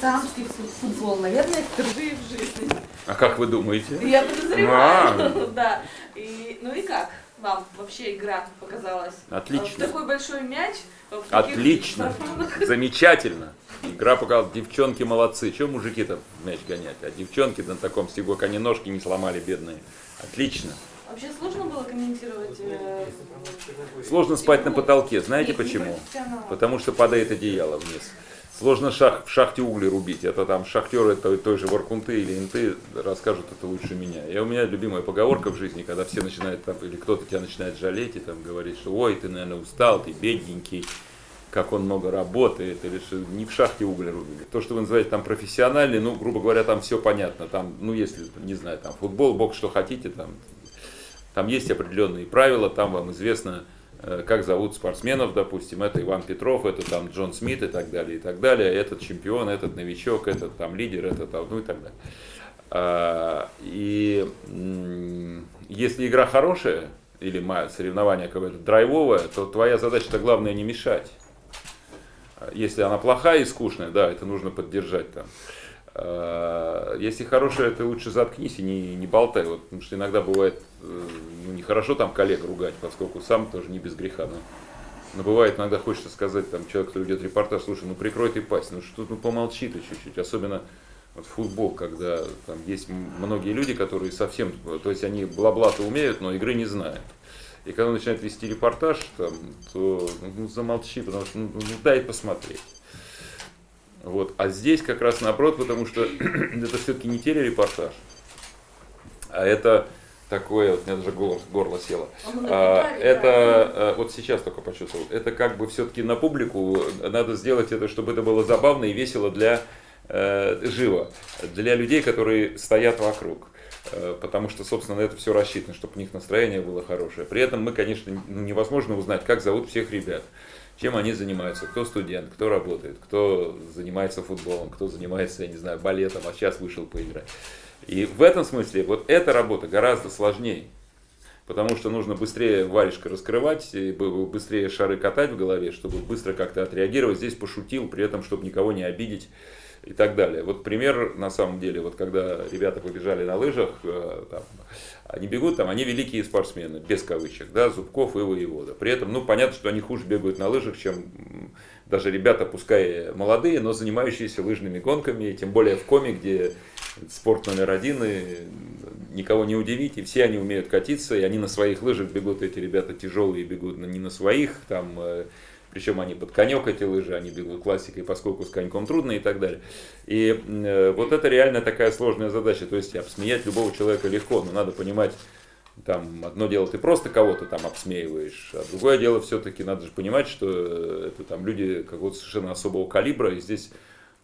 самский футбол, наверное, впервые в жизни. А как вы думаете? Я подозреваю, да. Ну и как вам вообще игра показалась? Отлично. Такой большой мяч. Отлично. Замечательно. Игра показала, девчонки молодцы. Чего мужики там мяч гонять? А девчонки на таком стегок, они ножки не сломали, бедные. Отлично. Вообще сложно было комментировать? Сложно спать на потолке. Знаете почему? Потому что падает одеяло вниз. Сложно в шахте угли рубить. Это там шахтеры той же Воркунты или Инты расскажут это лучше меня. У меня любимая поговорка в жизни, когда все начинают, там, или кто-то тебя начинает жалеть и там говорит, что ой, ты, наверное, устал, ты бедненький, как он много работает, или что не в шахте угли рубили. То, что вы называете там профессиональный, ну, грубо говоря, там все понятно. Там, ну, если, не знаю, там футбол, бокс, что хотите, там есть определенные правила, там вам известно, как зовут спортсменов, допустим, это Иван Петров, это там Джон Смит и так далее, и так далее, этот чемпион, этот новичок, этот там лидер, этот там, ну и так далее. И если игра хорошая, или соревнование какое-то драйвовое, то твоя задача-то главное не мешать. Если она плохая и скучная, да, это нужно поддержать там. Если хорошая, ты лучше заткнись и не болтай. Вот, потому что иногда бывает, ну, нехорошо там коллег ругать, поскольку сам тоже не без греха. Но бывает, иногда хочется сказать, там, человек, кто ведет репортаж, слушай, ну прикрой ты пасть, ну что, ну помолчи ты чуть-чуть. Особенно вот футбол, когда там есть многие люди, которые совсем, то есть они бла-бла-то умеют, но игры не знают. И когда он начинает вести репортаж, там, то ну, замолчи, потому что ну, дай посмотреть. Вот. А здесь как раз наоборот, потому что это все-таки не телерепортаж, а это такое, вот у меня даже горло село. Это вот сейчас только почувствовал. Это как бы все-таки на публику надо сделать это, чтобы это было забавно и весело для живо, для людей, которые стоят вокруг. Потому что, собственно, на это все рассчитано, чтобы у них настроение было хорошее. При этом мы, конечно, невозможно узнать, как зовут всех ребят, чем они занимаются, кто студент, кто работает, кто занимается футболом, кто занимается, я не знаю, балетом, а сейчас вышел поиграть. И в этом смысле вот эта работа гораздо сложнее, потому что нужно быстрее варежка раскрывать, быстрее шары катать в голове, чтобы быстро как-то отреагировать. Здесь пошутил, при этом, чтобы никого не обидеть и так далее. Вот пример, на самом деле, вот когда ребята побежали на лыжах, там, они бегут, там, они великие спортсмены, без кавычек, да, Зубков и Воевода. При этом, ну, понятно, что они хуже бегают на лыжах, чем даже ребята, пускай молодые, но занимающиеся лыжными гонками, тем более в Коми, где спорт номер один, и никого не удивить, и все они умеют катиться, и они на своих лыжах бегут, эти ребята тяжелые бегут не на своих, там, причем они под конек эти лыжи, они бегут классикой, поскольку с коньком трудно и так далее. И вот это реально такая сложная задача. То есть обсмеять любого человека легко, но надо понимать, там одно дело ты просто кого-то там обсмеиваешь, а другое дело все-таки надо же понимать, что это там люди какого-то совершенно особого калибра, и здесь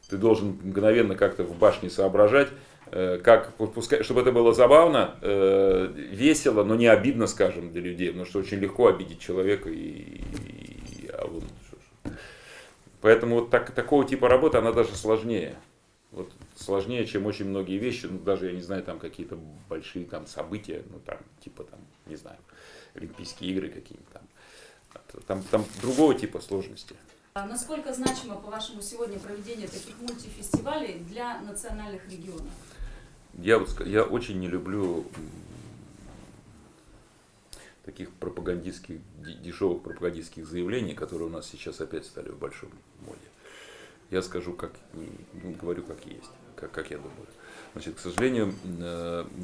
ты должен мгновенно как-то в башне соображать, как, пускай, чтобы это было забавно, весело, но не обидно, скажем, для людей, потому что очень легко обидеть человека Поэтому вот такого типа работы, она даже сложнее. Вот сложнее, чем очень многие вещи, ну даже, я не знаю, там какие-то большие там события, ну там, типа там, не знаю, Олимпийские игры какие-нибудь там другого типа сложности. А насколько значимо, по-вашему, сегодня проведение таких мультифестивалей для национальных регионов? Я очень не люблю таких пропагандистских, дешевых пропагандистских заявлений, которые у нас сейчас опять стали в большом моде. Я скажу, говорю как есть, как я думаю. Значит, к сожалению,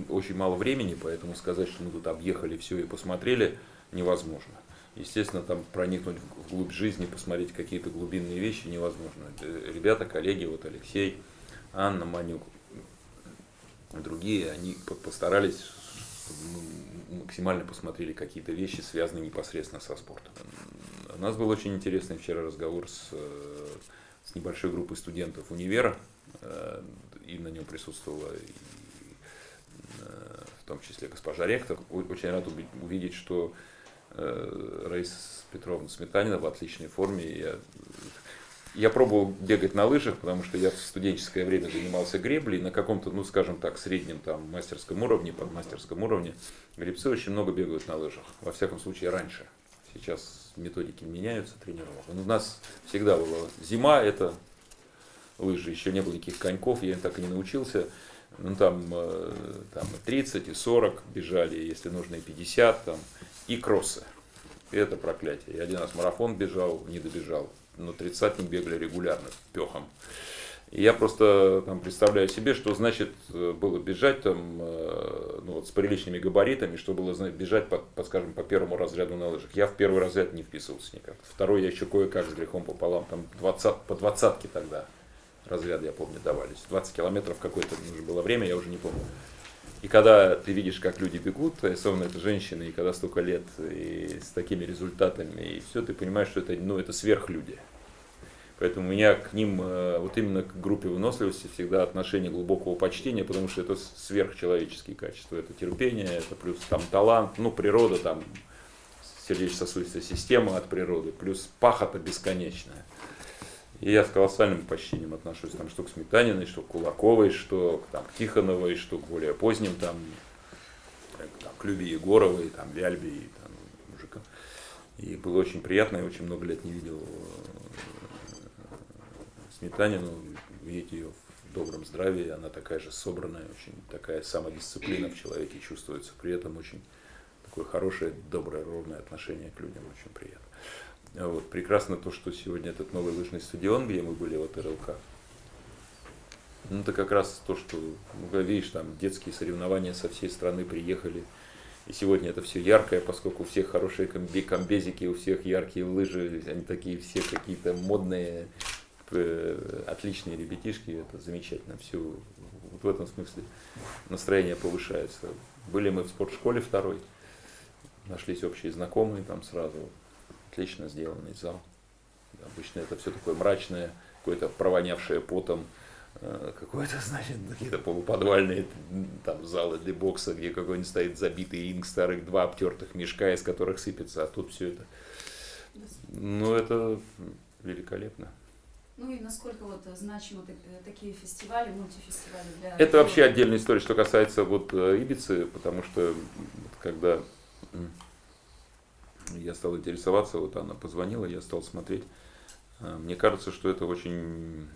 очень мало времени, поэтому сказать, что мы тут объехали все и посмотрели, невозможно. Естественно, там проникнуть вглубь жизни, посмотреть какие-то глубинные вещи невозможно. Ребята, коллеги, вот Алексей, Анна, Манюк, другие, они постарались, максимально посмотрели какие-то вещи, связанные непосредственно со спортом. У нас был очень интересный вчера разговор с небольшой группой студентов универа, и на нем присутствовала в том числе госпожа ректор. Очень рад увидеть, что Раиса Петровна Сметанина в отличной форме. Я пробовал бегать на лыжах, потому что я в студенческое время занимался греблей на каком-то, ну скажем так, среднем там мастерском уровне, подмастерском уровне. Гребцы очень много бегают на лыжах, во всяком случае раньше. Сейчас методики меняются, тренировок. У нас всегда была зима, это лыжи, еще не было никаких коньков, я так и не научился. Ну, там 30 и 40 бежали, если нужно и 50, там, и кроссы. И это проклятие. Я один раз марафон бежал, не добежал, но 30-ник бегали регулярно, пехом. И я просто там представляю себе, что значит было бежать там, ну, вот, с приличными габаритами, что было бежать скажем, по первому разряду на лыжах. Я в первый разряд не вписывался никак. Второй я еще кое-как с грехом пополам, там по 20-ке тогда разряд, я помню, давались. 20 километров какое-то уже было время, я уже не помню. И когда ты видишь, как люди бегут, особенно это женщины, и когда столько лет, и с такими результатами, и все, ты понимаешь, что это, ну, это сверхлюди. Поэтому у меня к ним, вот именно к группе выносливости, всегда отношение глубокого почтения, потому что это сверхчеловеческие качества. Это терпение, это плюс там талант, ну, природа, там, сердечно-сосудистая система от природы, плюс пахота бесконечная. И я с колоссальным почтением отношусь там, что к Сметаниной, что к Кулаковой, что там, к Тихоновой, что к более поздним, там, к Любе Егоровой, там, Ляльбе и там, мужикам. И было очень приятно, я очень много лет не видел Сметанину, видеть ее в добром здравии, она такая же собранная, очень такая самодисциплина в человеке чувствуется, при этом очень такое хорошее, доброе, ровное отношение к людям, очень приятно. Вот. Прекрасно то, что сегодня этот новый лыжный стадион, где мы были, вот РЛК, ну, это как раз то, что, ну, видишь, там детские соревнования со всей страны приехали, и сегодня это все яркое, поскольку у всех хорошие комбезики, у всех яркие лыжи, они такие все какие-то модные, отличные ребятишки, это замечательно, все, вот в этом смысле настроение повышается. Были мы в спортшколе второй, нашлись общие знакомые там сразу. Отлично сделанный зал. Обычно это все такое мрачное, какое-то провонявшее потом, какое-то, значит, какие-то полуподвальные там залы для бокса, где какой-нибудь стоит забитый ринг старых, 2 обтертых мешка, из которых сыпется, а тут все это. Ну, это великолепно. Ну и насколько вот значимы такие фестивали, мультифестивали для... Это вообще отдельная история, что касается вот Ибицы, потому что когда я стал интересоваться, вот она позвонила, я стал смотреть. Мне кажется, что это очень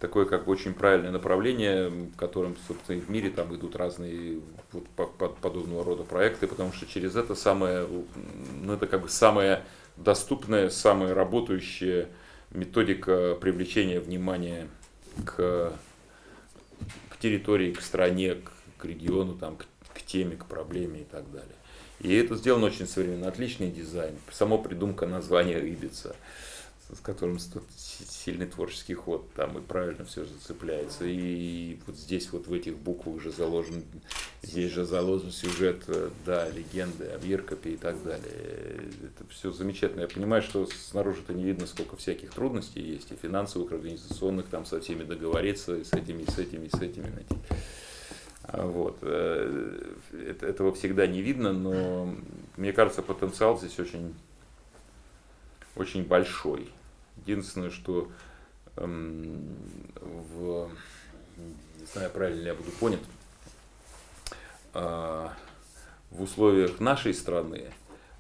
такое, как бы, очень правильное направление, в котором, собственно, и в мире там идут разные вот, подобного рода проекты, потому что через это самое, ну, это как бы самая доступная, самая работающая методика привлечения внимания к территории, к стране, к региону, там, к теме, к проблеме и так далее. И это сделано очень современно, отличный дизайн, сама придумка названия Ибица, с которым сильный творческий ход, там и правильно все зацепляется. И вот здесь вот в этих буквах же заложен, здесь же заложен сюжет, да, легенды о Виркопе и так далее. Это все замечательно. Я понимаю, что снаружи-то не видно, сколько всяких трудностей есть, и финансовых, организационных, там со всеми договориться, и с этими, и с этими, и с этими найти. Вот. Этого всегда не видно, но мне кажется, потенциал здесь очень, очень большой. Единственное, что не знаю, правильно ли я буду понят, в условиях нашей страны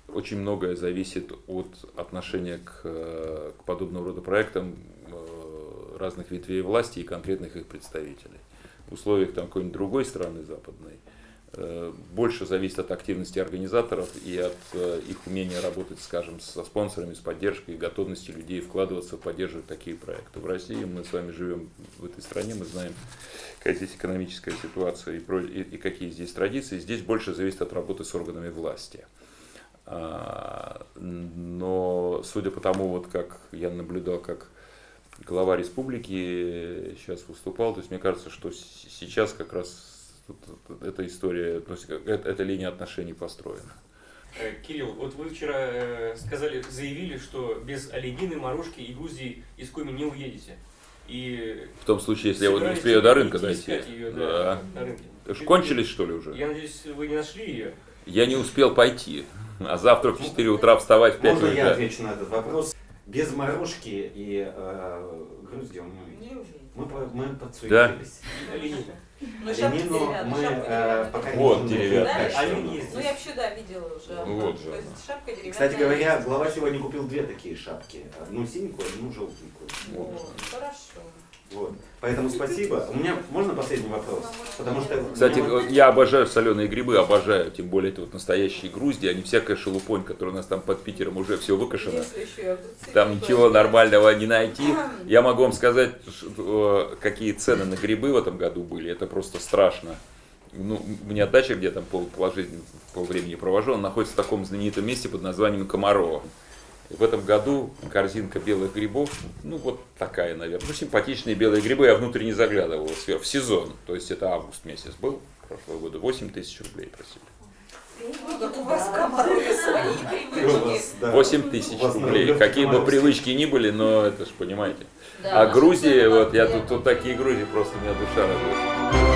очень многое зависит от отношения к подобного рода проектам разных ветвей власти и конкретных их представителей. В условиях там какой-нибудь другой страны западной больше зависит от активности организаторов и от их умения работать, скажем, со спонсорами, с поддержкой и готовности людей вкладываться, поддерживать такие проекты. В России мы с вами живем в этой стране, мы знаем, какая здесь экономическая ситуация и какие здесь традиции. Здесь больше зависит от работы с органами власти. Но судя по тому, вот как я наблюдал, как глава республики сейчас выступал, то есть мне кажется, что сейчас как раз эта история, то есть эта линия отношений построена. Кирилл, вот вы вчера заявили, что без Олегины, Морошки и Грузии из Коми не уедете. И в том случае, если я вот не успею до рынка дойти. Ее, да. На рынке. Кончились, что ли, уже? Я надеюсь, вы не нашли ее? Я не успел пойти. А завтра в 4 утра вставать в 5 Можно утра. я отвечу на этот вопрос? Без Морошки и Грузии мы подсуетились. Ленину мы пока не Вот можем деревянная. найти. Ну я вообще, да, видела уже. Вот же. То есть шапка деревянная. Кстати говоря, глава сегодня купил 2 такие шапки. Одну синенькую, одну желтенькую. О, хорошо. Вот. Поэтому спасибо. У меня можно последний вопрос? Потому что Кстати, я обожаю соленые грибы, обожаю, тем более это вот настоящие Грузди, а не всякая шелупонь, которая у нас там под Питером уже все выкашено. Там ничего нормального не найти. Я могу вам сказать, какие цены на грибы в этом году были, это просто страшно. Ну, у меня дача, где там полвремени провожу, она находится в таком знаменитом месте под названием Комарово. И в этом году корзинка белых грибов, ну вот такая, наверное, ну симпатичные белые грибы, я внутрь не заглядывал в сезон, то есть это август месяц был, прошлого года, 8 тысяч рублей просили. Ну, у вас в Комарове свои привычки. 8 тысяч рублей, какие бы привычки ни были, но это ж понимаете. Да, А Грузия, вот я тут такие Грузии, просто у меня душа радует.